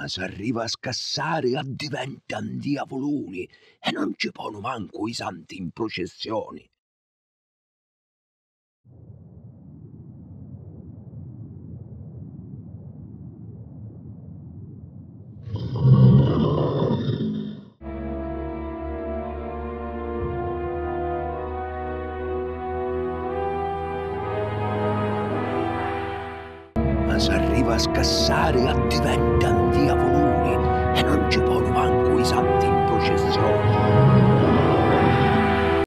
Ma s'arriva a scassare addiventan diavoloni e non ci pono manco i santi in processioni. Ma s'arriva a scassare addiventan diavoloni e non ci pono manco i santi in processione.